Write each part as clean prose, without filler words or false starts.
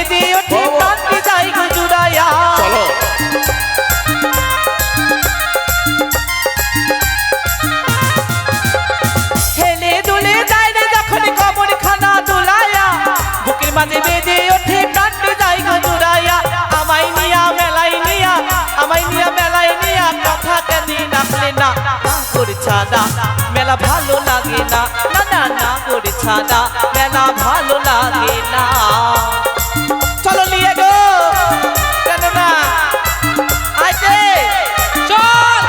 বেজে ওঠে প্রাণটি যাই গো জুড়াইয়া চলো হেলে দুলে যায় রে যখন কবর খানা দুলাইয়া বুকের মাঝে বেজে ওঠে প্রাণটি যাই গো জুড়াইয়া আমায় নিয়া মেলাই নিয়া আমায় নিয়া মেলাই নিয়া কথা কেন রাখলে না করে ছাড়া মেলা ভালো লাগে না না না না করে ছাড়া মেলা ভালো লাগে না চলো নিয়ে গো কেন না আইতে চল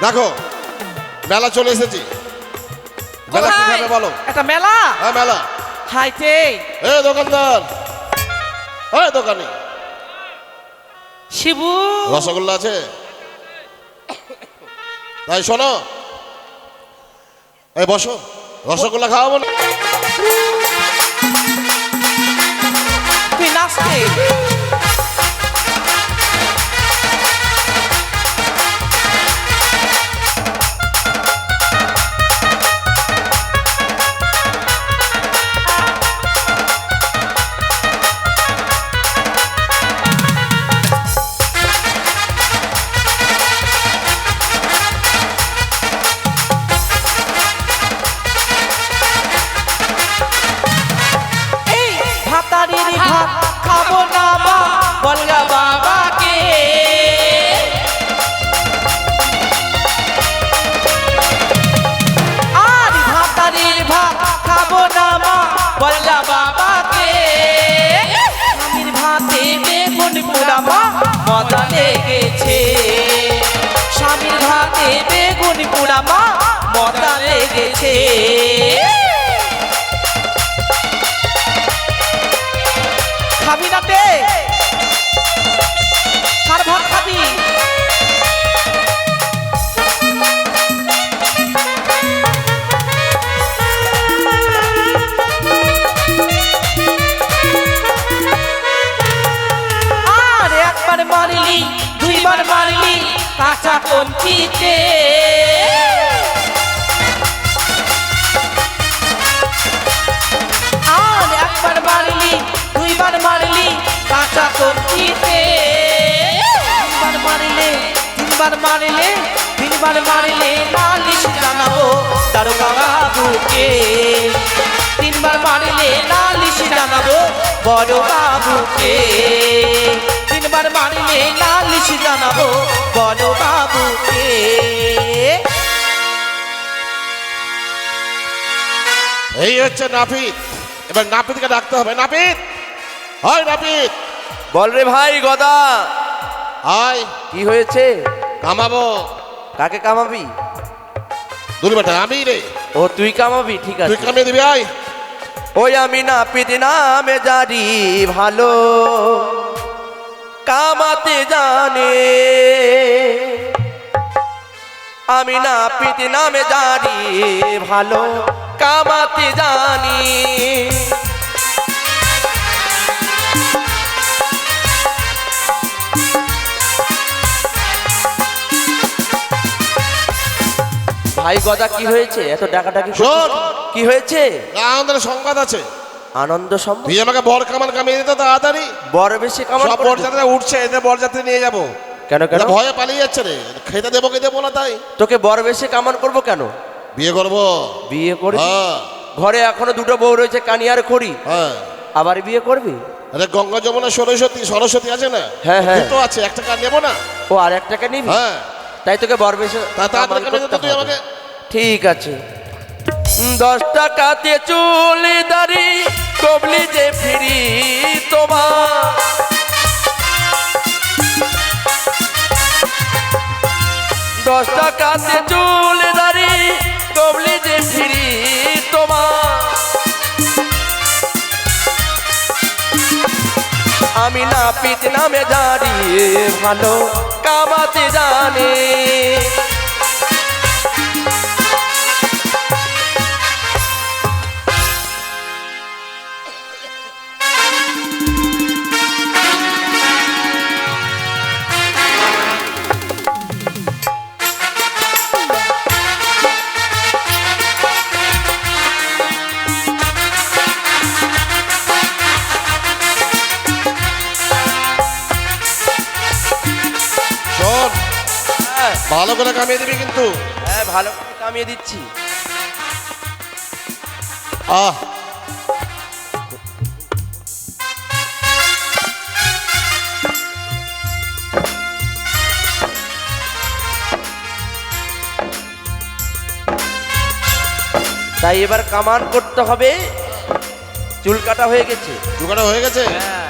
দেখো মেলা চলে এসেছি মেলা কি খাবে বলো একটা মেলা হ্যাঁ মেলা হাইতে এ দোকানদার এই দোকানি শিবু রসগোল্লা আছে তাই শোনো এই বসো রসগোল্লা খাওয়াবো না তুই নাচতে ভাতারির ভাত খাবো না মা বলগা বাবাকে আর ভাতারির ভাত খাবো না মা বলগা বাবাকে স্বামীর ভাতে বেগুন পোড়া মা মজা লেগেছে স্বামীর ভাতে বেগুন পোড়া মা মজা লেগেছে খাবি না তে কার ভাত খাবি আর একবার মারলি দুইবার মারলি কাঁচা কঞ্চিতে আর একবার মারলি দুইবার মারলি কাঁচা কঞ্চিতে তিনবার মারলে তিনবার মারলে তিনবার মারলে নালিশ জানাবো দারোগা বাবুকে তিনবার মারলে নালিশ জানাবো বড় বাবুকে তিনবার মারলে নালিশ জানাবো বড় বাবুকে এই হচ্ছে নাপিত এবার নাপিতকে ডাকতে হবে নাপিত হয় নাপিত বল রে ভাই গদা আয় কি হয়েছে? কামাবো কাকে কামাবি? দূর বেটা আমি রে ও তুই কামাবি, ঠিক তুই আছে। কামিয়ে দিবি আয় ওই আমি নাপিত নামে জানি ভালো কামাতে জানে, আমি নাপিত নামে জানি ভালো কামাতে জানি। ভাই গদা কি হয়েছে এত ডাকাডাকি? শোন কি হয়েছে? আমাদের সংবাদ আছে। আনন্দ সম্ভব। তুই আমাকে বর কামান কামিয়ে দিতে তাড়াতাড়ি। বর বেশি কামান সব বরযাত্রীরা উঠছে, এদের বরযাত্রী নিয়ে যাবো। কেন কেন? ভয়ে পালিয়ে যাচ্ছে রে, খেতে দেবো কি দেবো না তাই। তোকে বর বেশি কামান করব কেন? বিয়ে করবো। বিয়ে করবি? হ্যাঁ। ঘরে এখনো দুটো বউ রয়েছে, কানিয়ার খড়ি। হ্যাঁ। আবার বিয়ে করবি? আরে গঙ্গা যমুনা সরস্বতী আছে না? হ্যাঁ হ্যাঁ। দুটো আছে, একটা কার নেবো না? ও আর এক টাকা নিবি? হ্যাঁ। তাই তোকে বর বেশি তাড়াতাড়ি কামিয়ে দে তুই আমাকে। ঠিক আছে। 10 টাকাতে চুল দাড়ি কবলি যে ফিরি তোমার, 10 টাকাতে চুল দাড়ি কবলি যে ফিরি তোমার, আমি নাপিত নামে জানি ভালো কামাতে জানে। ভালো করে কামিয়ে দিবি কিন্তু। হ্যাঁ ভালো করে কামিয়ে দিচ্ছি। আহ তাই এবার কামান করতে হবে। চুল কাটা হয়ে গেছে। জোগাড় হয়ে গেছে। হ্যাঁ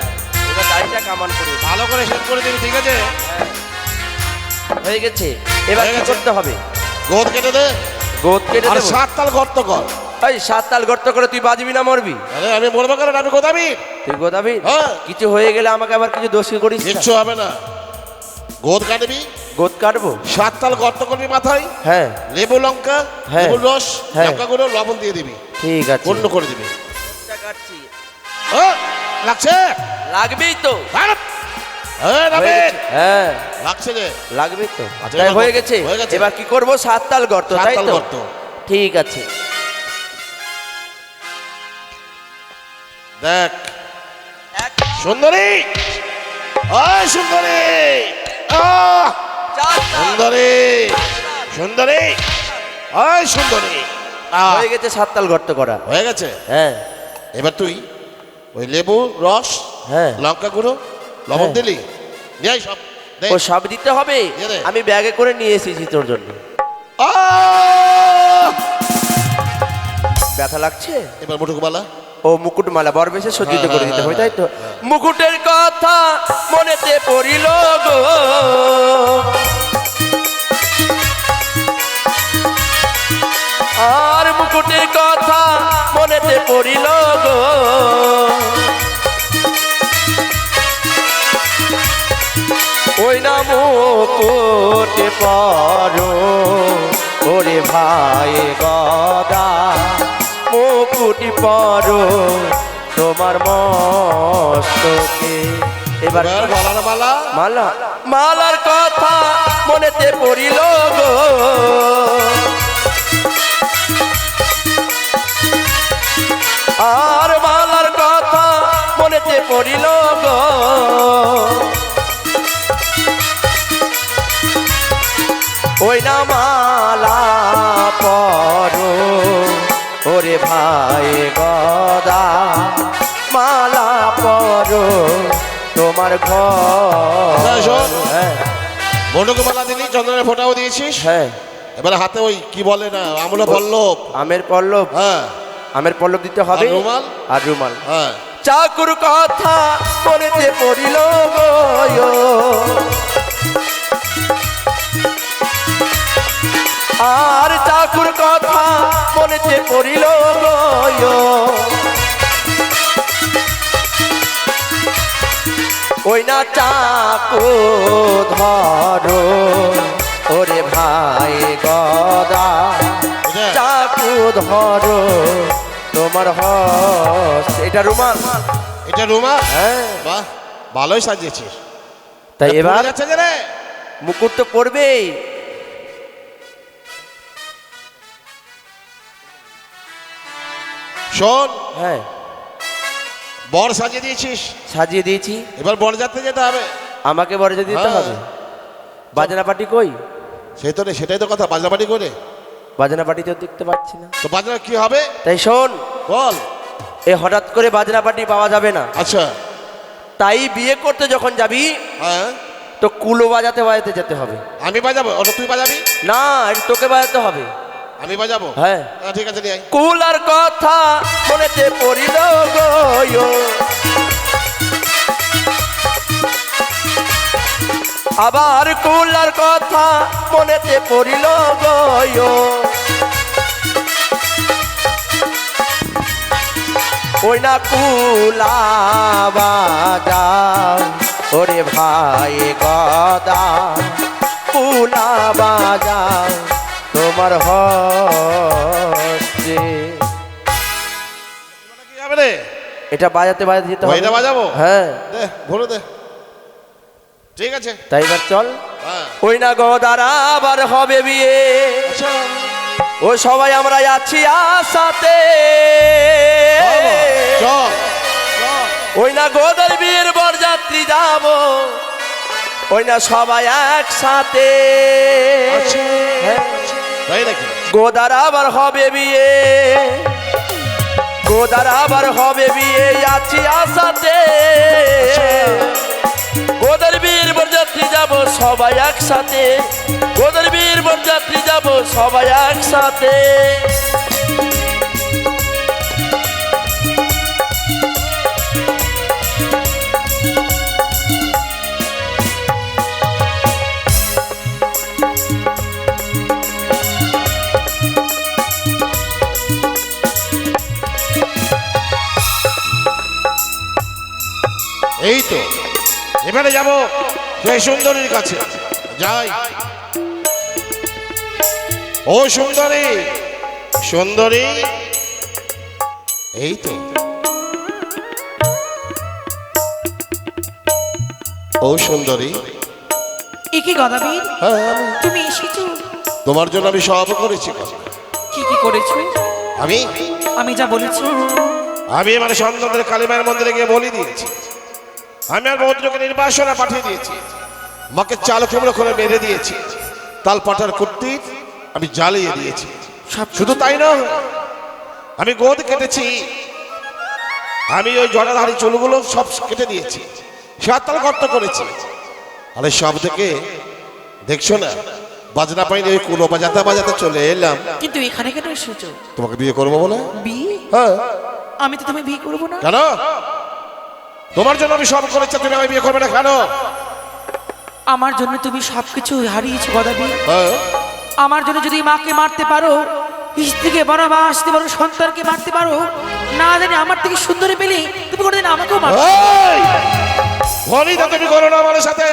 এবার দাড়িটা কামান করে দিই। ভালো করে শেষ করে দিবি, ঠিক আছে? হয়ে গেছে। এবার হয়ে কি গেছে। করতে হবে? গোদ কেটে দে গোদ কেটে আর দেবো। 7 তাল গর্ত কর। এই 7 তাল গর্ত করে তুই বাজবি না মরবি? আরে আমি বলবো কেন, আমি গোদাবি। তুই গোদাবি? হ্যাঁ। কিছু হয়ে গেলে আমাকে আবার কিছু দোষী করিস না। কিচ্ছু হবে না। গোদ কাটবি, গোদ কাটবো। 7 তাল গর্ত করবি মাথায়, হ্যাঁ লেবু লঙ্কা, হ্যাঁ। লেবুর রস, হ্যাঁ। লঙ্কা গুঁড়ো, লবণ দিয়ে দিবি, ঠিক আছে। পূর্ণ করে দিবি। কাটছি। লাগছে? লাগবেই তো। হ্যাঁ হয়ে গেছে। হ্যাঁ লাগছে যে। লাগবেই তো। আচ্ছা, তাই এবার হয়ে গেছে। হয়ে গেছে। এবার কি করব? 7 তাল গর্ত, 7 তাই তাল তো? গর্ত। ঠিক আছে। দেখ সুন্দরী, ওই সুন্দরী, আহ! 4 তাল। সুন্দরী, সুন্দরী, ওই সুন্দরী, আহ! হয়ে গেছে 7 তাল গর্ত করা। হয়ে গেছে। হ্যাঁ এবার তুই ওই লেবু রস, হ্যাঁ। লঙ্কা গুঁড়ো, লবণ হ্যাঁ। দিলি, নিয়ে আয় সব দে। ও সব দিতে হবে? দিয়ে দে। আমি ব্যাগে করে নিয়ে এসেছি তোর জন্য। আহ! ব্যথা লাগছে? এবার মুঠুকুমালা। ও মুকুটমালা বর বেশে সজ্জিত হ্যাঁ, করে দিতে হবে, হ্যাঁ, তাই তো? মুকুটের কথা মনেতে পড়িল গো, আর মুকুটের কথা মনেতে পড়িল গো, ওই না মুকুটে পরো ওরে ভাই গদা, মুকুটি পরো তোমার মস্তকে। এবার এবার মালার মালা। মালা, মালার কথা মনেতে পড়িল গো, আর মালার কথা মনেতে পড়িল গো, ওই না মালা পরো ওরে ভাই গদা, মালা পরো তোমার আচ্ছা, ঘর। শোন। হ্যাঁ মুঠুকুমালা দিলি, চন্দনের ফোঁটাও দিয়েছিস। হ্যাঁ। এবার হাতে ওই কি বলে না, আমুলা পল্লব। আমের পল্লব, হ্যাঁ আমের পল্লব দিতে হবে। আর রুমাল? আর রুমাল। হ্যাঁ। চাকুর কথা মনেতে পড়িল গো, আর চাকুর কথা মনেতে পড়িল গো, ওই না চাকু ধরো ওরে ভাই গদা, এটা? চাকু ধরো তোমার হস্ত। এটা রুমাল। এটা রুমাল? হ্যাঁ। বাহ, ভালোই সাজিয়েছিস। তাই এবার পড়ে যাচ্ছে যে রে। মুকুট তো পড়বেই। শোন, হ্যাঁ বর সাজিয়ে দিয়েছিস, সাজিয়ে দিয়েছি। এবার বর যাত্রা যেতে হবে। আমাকে বরজা দিতে হ্যাঁ। হবে। বাজনা পাটি কই? সেই তো রে, সেটাই তো কথা, বাজনাবাড়ি করে। বাজনা পাটি তো দেখতে পাচ্ছি না। তো বাজনা কি হবে তাই শোন, বল। এ হঠাৎ করে বাজনা পাটি পাওয়া যাবে না। আচ্ছা। তাই বিয়ে করতে যখন যাবি হ্যাঁ, তো কুলো বাজাতে বাজাতে যেতে হবে। আমি বাজাবো? ওটা তুই বাজাবি? না, এটা তোকে বাজাতে হবে। আমি বাজাবো? হ্যাঁ। ঠিক আছে, নিয়ে আয়। কুলার কথা মনেতে পড়িল গো, আবার কুলার কথা মনেতে পড়িল গো, ওই না কুলা বাজাও ওরে ভাই গদা, কুলা বাজাও তোমার হস্তে। কি হবে রে? এটা বাজাতে বাজাতে যেতে ও, হবে। এটা বাজাবো? হ্যাঁ। দে, ভরে দে। ঠিক আছে। তাই এবার চল। হ্যাঁ। ওই না গদারা আবার হবে বিয়ে, আচ্ছা, ও সবাই আমরা আছি আশাতে। চল চল। ওই না গোদার বিয়ের বরযাত্রী যাব, ওই না সবাই একসাথে আচ্ছা, হ্যাঁ। তাই নাকি? গোদার আবার হবে বিয়ে, গোদার আবার হবে বিয়ে, আছি আসাতে গোদার বীর বরযাত্রী যাব সবাই একসাথে, গোদার বীর বরযাত্রী যাব সবাই একসাথে। এই তো এবারে যাব সেই সুন্দরীর কাছে যাই। ও সুন্দরী, সুন্দরী, এই তো ও সুন্দরী। একই গদাবীর, হ্যাঁ, আমি তুমি এসেছো? তোমার জন্য আমি সব করেছি। কি কি করেছো? আমি আমি যা বলেছি আমি মানে সন্তানদের কালীমায়ের মন্দিরে গিয়ে বলি দিয়েছি। আমি আর মন্ত্রকে নির্বাসনে পাঠিয়ে দিয়েছি, মাকে চাল কুমড়ো করে মেরে দিয়েছি, তাল পাটার কুর্তি আমি জ্বালিয়ে দিয়েছি। শুধু তাই নয়, আমি গোদ কেটেছি, আমি ওই জটাধারী চুলগুলো সব কেটে দিয়েছি, সাতাল গর্ত করেছি। আরে সব থেকে দেখছো না বাজনা পাইনি, ওই কুলো বাজাতে বাজাতে চলে এলাম। কিন্তু এখানে কেন এসেছো? তোমাকে বিয়ে করবো বলে। বিয়ে? হ্যাঁ। আমি তো তুমি বিয়ে করবো না। কেন? তোমার জন্য আমি সব করেছি, তুমি আমি বিয়ে করবে না কেন? আমার জন্য তুমি সবকিছু হারিয়েছো গদাবীর। হ্যাঁ। আমার জন্য যদি মাকে মারতে পারো, স্ত্রীকে বাসতে পারো, সন্তানকে মারতে পারো, না জানি আমার থেকে সুন্দরী পেলে তুমি কোনোদিন আমাকেও মারো। ঘনিটা তুমি করো না আমার সাথে,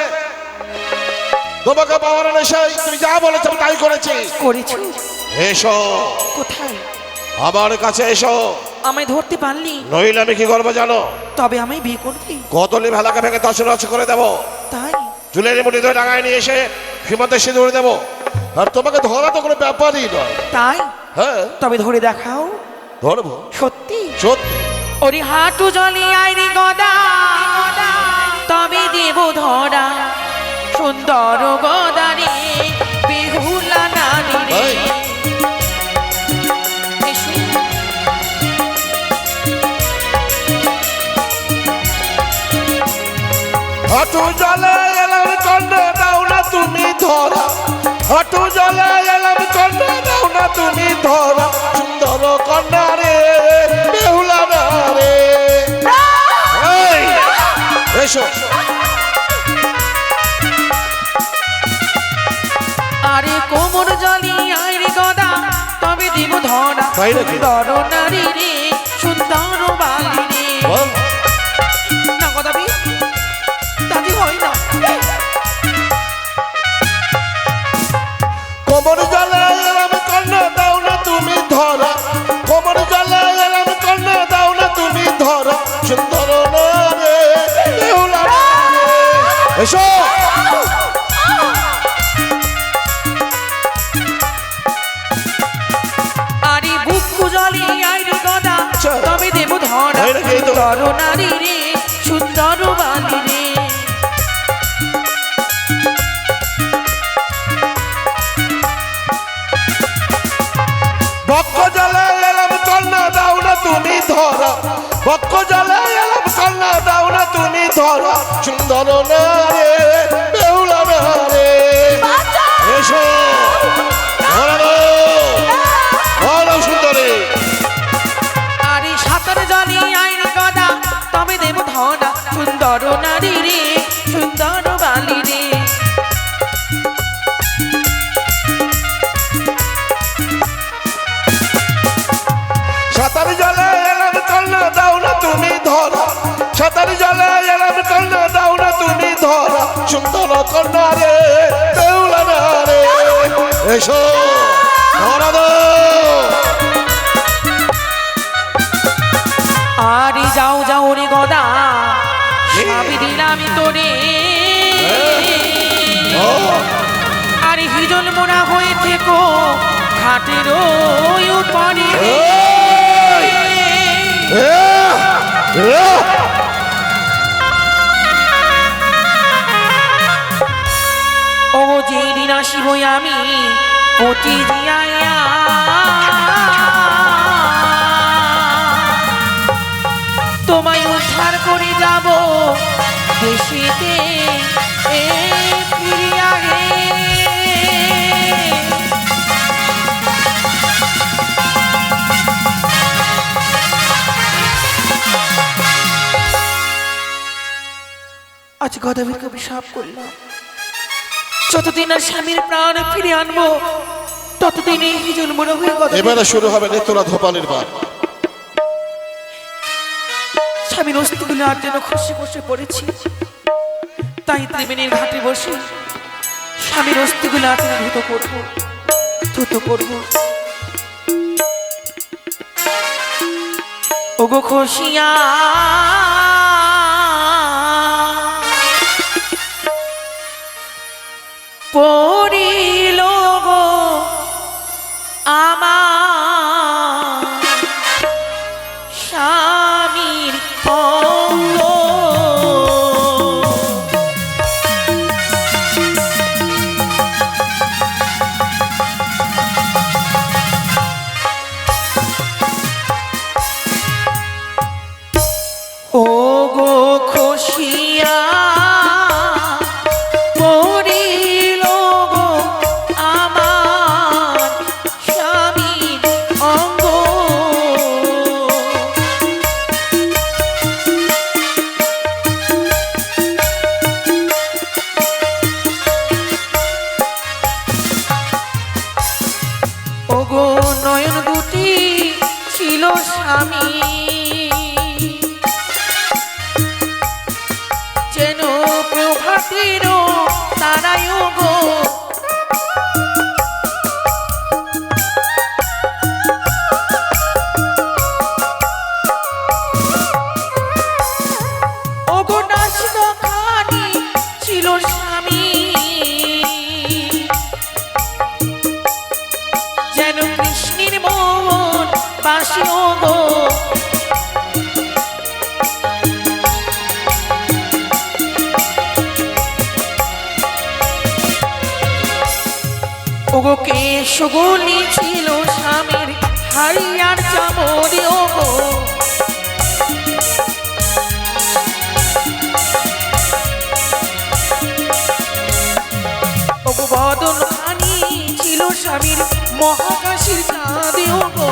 তোমাকে পাওয়ার নেশায় তুমি যা বলেছো তাই করেছি। করেছো? এসো কোথায়? আমার কাছে এসো, আমায় ধরতে পারলি? নইলে আমি কি করবো জানো? তবে আমি বিয়ে করবি। কতলি ভেলাকে ভেঙে দশ রচ করে দেবো, তাই? চুলের মুঠি ধরে ডাঙায় নিয়ে এসে সীমান্তে সিঁদুরে দেবো, আর তোমাকে ধরা তো কোনো ব্যাপারই নয়। তাই? হ্যাঁ, তবে ধরে দেখাও। ধরবো সত্যি? সত্যি। ওরে হাঁটু জলে আইরে গদা, তবে দেব ধরা, সুন্দর গদারে বেহুলা নারী রে। এই। এসো। হাঁটু জলে এলাম কন্যা দাও না তুমি ধরা, হাঁটু জলে এলাম কন্যা দাও না তুমি ধরা, সুন্দর কন্যা রে বেহুলা না রে। এই, এসো। আরে কোমর জলি আইরে গদা, তবে দেব ধরা, তাই নাকি? সুন্দর নারী রে, সুন্দর বালি রে। বল। না গদাবি, দাদি হয় না। কোমর জলে এলাম কন্যা দাও না তুমি ধরা, কোমর জলে এলাম কন্যা দাও না তুমি ধরা, সুন্দর না রে বেহুলা না রে। এসো। আরে বুকু জলি আইরে গদা, আচ্ছা। তবে দেব ধরা, হয় নাকি? এই তো। সুন্দর নারী রে, সুন্দর বালি রে। বক্ষ জলে এলাম কন্যা দাও না তুমি ধরা, বক্ষ জলে এলাম কন্যা দাও না তুমি ধরা, সুন্দর না রে বেহুলা না রে। এসো ধরা দাও সুন্দরী। আরে সাঁতার জলি আইরে গদা, তবে দেব ধরা, সুন্দর নারী রে, সুন্দর বালি রে। সাঁতার জলে এলাম কন্যা দাও না তুমি ধরা, সাঁতার জলে এলাম কন্যা দাও না তুমি ধরা, সুন্দর কন্যা রে বেহুলা না রে। এসো ধরা দাও। আরে যাও যাও রে গদা, সবই দিলাম তোরে। আরে হিজল মোড়া হয়ে থেকো ঘাটের ওই উপরে। আসিবই আমি পতি জিয়াইয়া তোমায় উদ্ধার করে যাব দেশেতে এ ফিরিয়া গে আজ গদাবীরকে অভিশাপ করলাম যতদিন আর স্বামীর প্রাণ ফিরে আনবো ততদিন এই হিজল মনে হয়ে এবারে শুরু হবে নেত্ররা ধোপালের বার। স্বামীর অস্থিগুলো আর যেন খুশি খুশি পড়েছি তাই ত্রিবেণীর ঘাটে বসে স্বামীর অস্থিগুলো আর যেন ধুত করবো ওগো খুশিয়া পড়িল গো আমার স্বামীর অঙ্গ ও গো খুশিয়া ওগো নয়ন দুটি ছিল স্বামী যেন প্রভাতের তারাই গো ওগো নাচন খানি ছিল স্বামী যেন কৃষ্ণের মন বাসি গো ওগো কেশগুলি ছিল স্বামীর হারিয়ার চামড়ে ওগো ওগো বদন খানি ছিল স্বামীর মহাকাশীর চাঁদে ওগো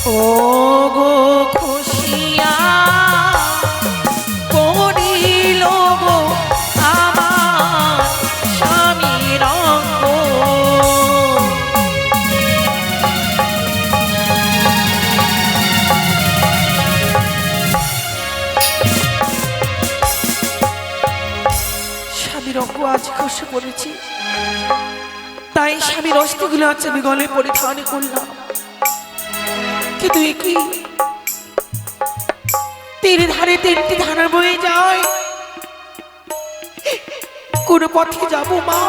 ওগো খুশিয়া পড়িল গো আমার স্বামীর অঙ্গ স্বামীর অঙ্গ আজ খসে পড়েছি তাই স্বামীর অস্থিগুলো আজ আমি গলে পরিধান করলাম কিন্তু কি তীর ধারে তিনটি ধারা বয়ে যায় কোন পথে যাব মা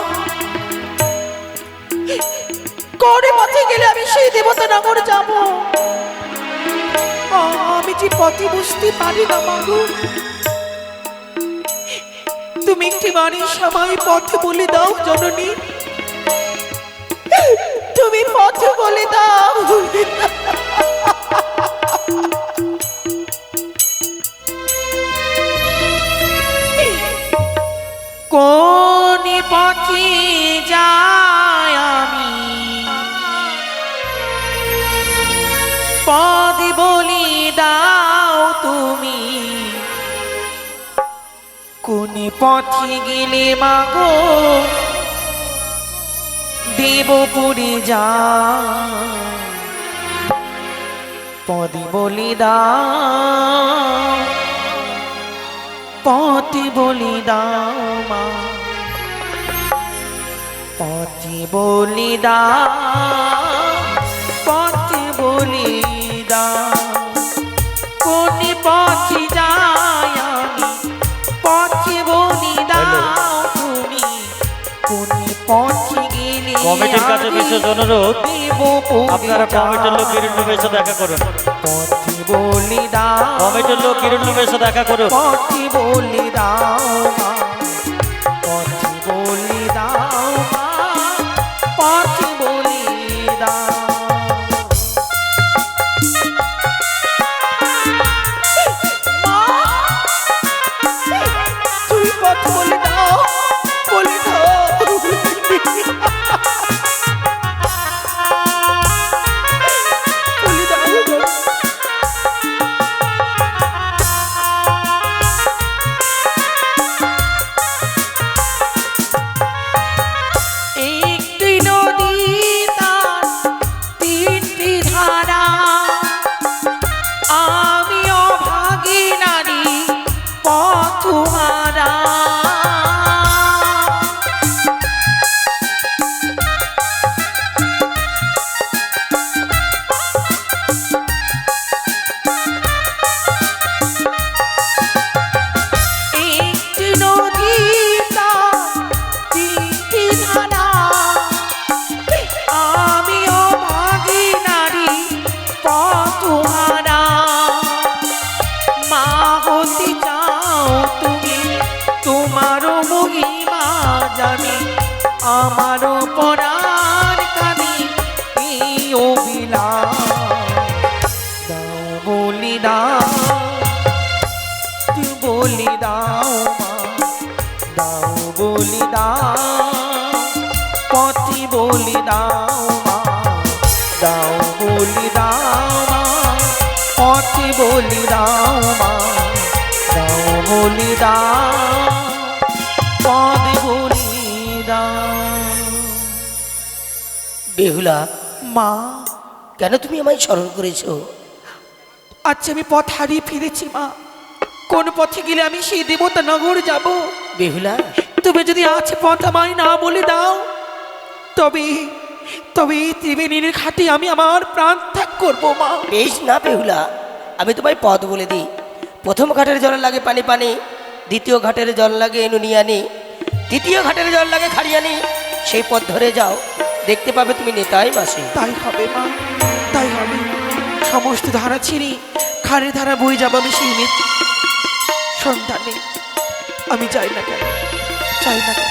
কোন পথে গেলে আমি সেই দেবতা নগর যাব আমি যে পথে বুঝতে পারি না মাগো তুমি একটি বাড়ির সবাই পথে বলে দাও জননী তুমি পথে বলে দাও কোন পথে যাই আমি পদ বলি দাও তুমি কোন পথে গেলে মাগো দেবপুরে যা পদে বলি দাও পথে বলি দাও মা পথে বলি দাও পথে বলি দাও কোন পথে যাই আমি পথে বলি দাও তুমি কোন পথে গেলে কমিটির কাছে বিশেষ অনুরোধ, আপনারা কমিটির লোক হিরণ্যবের এসে দেখা করুন। পথে বলি দাও, কমিটির লোক হিরণ্যবের এসে দেখা করুন। পথে বলি দাও মা, পথে বলি দাও মা, পথে বলি দাও। মা, তুই পথ বলি দাও, বলি দাও। বলি দাও গো। একটি নদী তার তিনটি ধারা, আমিও ভাগী নারী পথহারা। একটি নদী তার তিনটি ধারা, আমিও ভাগী নারী পথহারা। মা হতে চাও তুমি, তোমারও মহিমা জানি, আমারও পরাণ কানি এই অভিলাষ। দাও বলি দাও, তুই বলি দাও মা, দাও বলি দাও, পথি বলি দাও মা, দাও বলি দাও মা, পথি বলি দাও মা, দাও বলি দাও, পদ বলি দাও। বেহুলা, মা, কেন তুমি আমায় স্মরণ করেছো? আচ্ছা আমি পথ হারিয়ে ফিরেছি মা, কোন পথে গেলে আমি সেই দেবতা নগর যাব? বেহুলা, তুমি যদি আছে পথ আমায় না বলে দাও, তবে তবে এই ত্রিবেণীর ঘাটে আমি আমার প্রাণ ত্যাগ করবো মা। বেশ না বেহুলা, আমি তোমায় পথ বলে দিই। প্রথম ঘাটের জল লাগে পানি পানি, দ্বিতীয় ঘাটের জল লাগে নুনিয়ানি, তৃতীয় ঘাটের জল লাগে খাড়িয়ানি। সেই পথ ধরে যাও, দেখতে পাবে তুমি নেতাই মাসি। তাই হবে মা, তাই হবে। সমস্ত ধারা ছিঁড়ে খাড়ের ধারা বয়ে যাবো আমি সেই সন্ধানে। আমি চাই না কেন, চাই না কেন।